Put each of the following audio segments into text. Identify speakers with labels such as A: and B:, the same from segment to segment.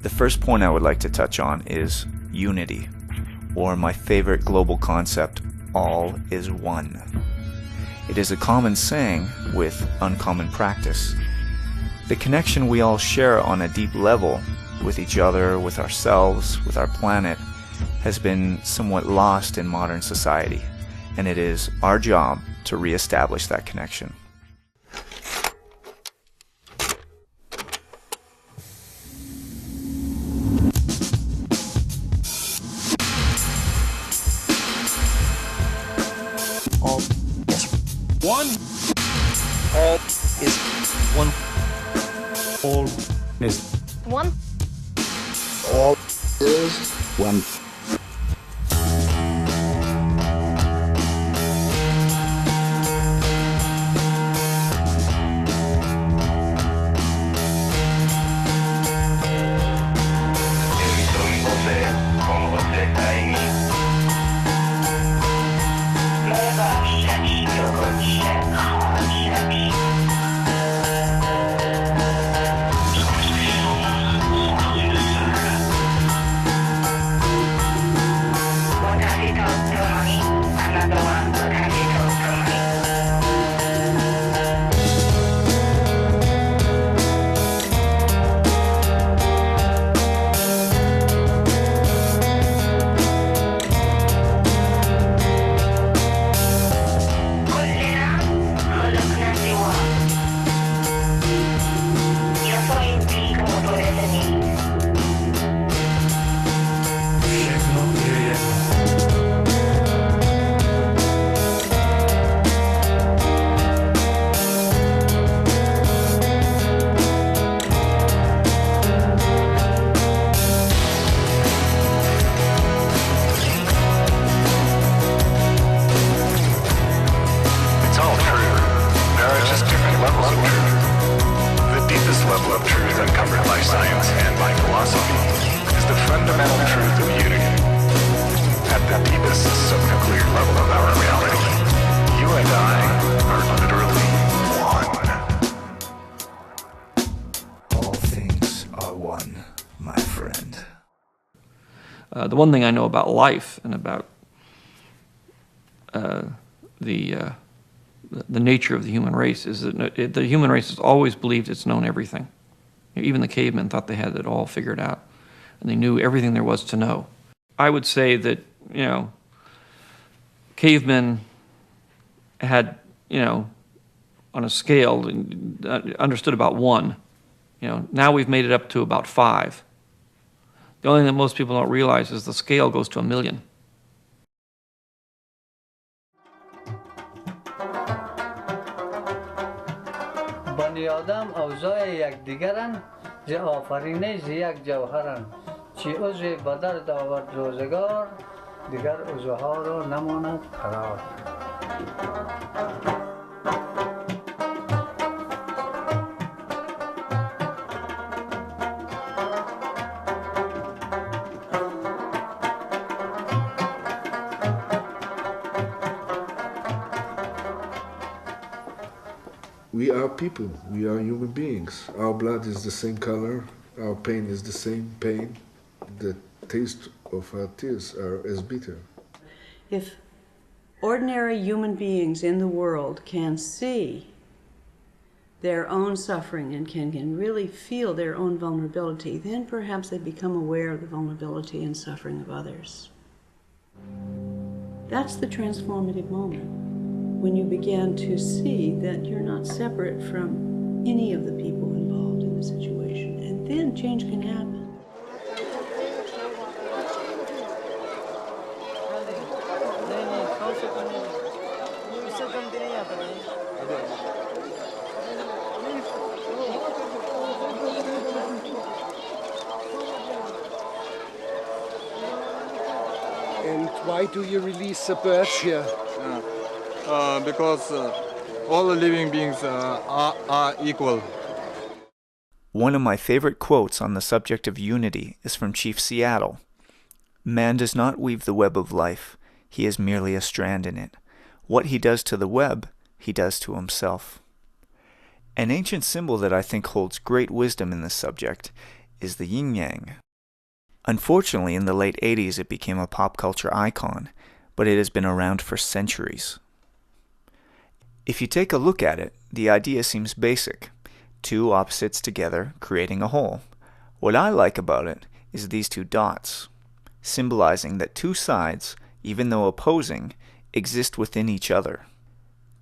A: The first point I would like to touch on is unity, or my favorite global concept, all is one. It is a common saying with uncommon practice. The connection we all share on a deep level with each other, with ourselves, with our planet, has been somewhat lost in modern society, and it is our job to reestablish that connection.
B: All is one. All is one. All is
C: One.
B: all is one.
D: Level of truth uncovered by science and by philosophy is the fundamental truth of unity. At the deepest subnuclear level of our reality, you and I are literally one.
A: All things are one, my friend.
E: The one thing I know about life and about the nature of the human race is that the human race has always believed it's known everything. Even the cavemen thought they had it all figured out, and they knew everything there was to know. I would say that, cavemen had, on a scale, understood about 1. Now we've made it up to about 5. The only thing that most people don't realize is the scale goes to 1,000,000.
F: بنی آدم اوضاع یکدیگرند ز آفرینش ز یک جوهرند چی عضو بدرد آورد روزگار دیگر عضوها را نماند قرار.
G: We are people, we are human beings. Our blood is the same color, our pain is the same pain. The taste of our tears are as bitter.
H: If ordinary human beings in the world can see their own suffering and can really feel their own vulnerability, then perhaps they become aware of the vulnerability and suffering of others. That's the transformative moment, when you begin to see that you're not separate from any of the people involved in the situation, and then change can happen.
I: And why do you release the birds here?
J: Because all the living beings are equal.
A: One of my favorite quotes on the subject of unity is from Chief Seattle. Man does not weave the web of life, he is merely a strand in it. What he does to the web, he does to himself. An ancient symbol that I think holds great wisdom in this subject is the yin-yang. Unfortunately, in the late 80s it became a pop culture icon, but it has been around for centuries. If you take a look at it, the idea seems basic. Two opposites together, creating a whole. What I like about it is these two dots, symbolizing that two sides, even though opposing, exist within each other.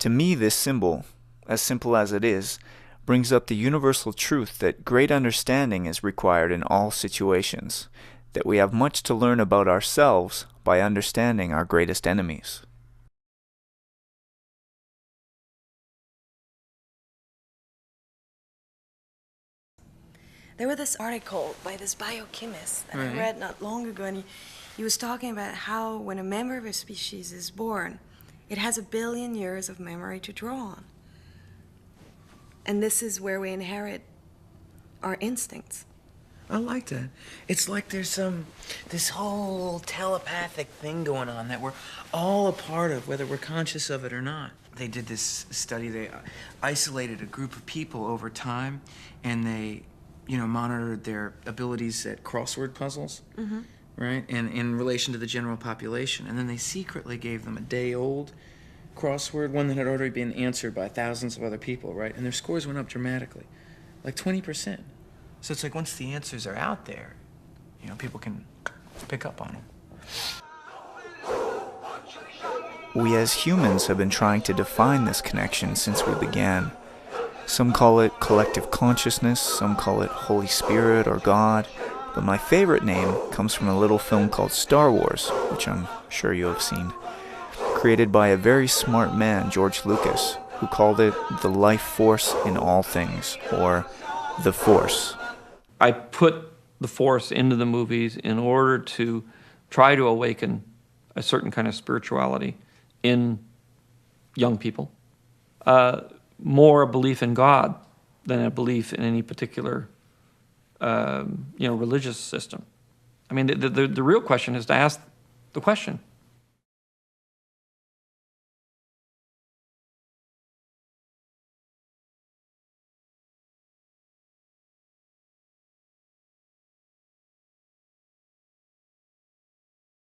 A: To me, this symbol, as simple as it is, brings up the universal truth that great understanding is required in all situations, that we have much to learn about ourselves by understanding our greatest enemies.
C: There was this article by this biochemist that I read not long ago, and he was talking about how when a member of a species is born, it has 1 billion years of memory to draw on. And this is where we inherit our instincts.
K: I like that. It's like there's this whole telepathic thing going on that we're all a part of, whether we're conscious of it or not. They did this study. They isolated a group of people over time, and they, monitored their abilities at crossword puzzles, right? And in relation to the general population. And then they secretly gave them a day-old crossword, one that had already been answered by thousands of other people, right? And their scores went up dramatically, like 20%. So it's like once the answers are out there, people can pick up on them.
A: We as humans have been trying to define this connection since we began. Some call it collective consciousness, some call it Holy Spirit or God, but my favorite name comes from a little film called Star Wars, which I'm sure you have seen, created by a very smart man, George Lucas, who called it the life force in all things, or the Force.
E: I put the Force into the movies in order to try to awaken a certain kind of spirituality in young people. More a belief in God than a belief in any particular, religious system. I mean, the real question is to ask the question,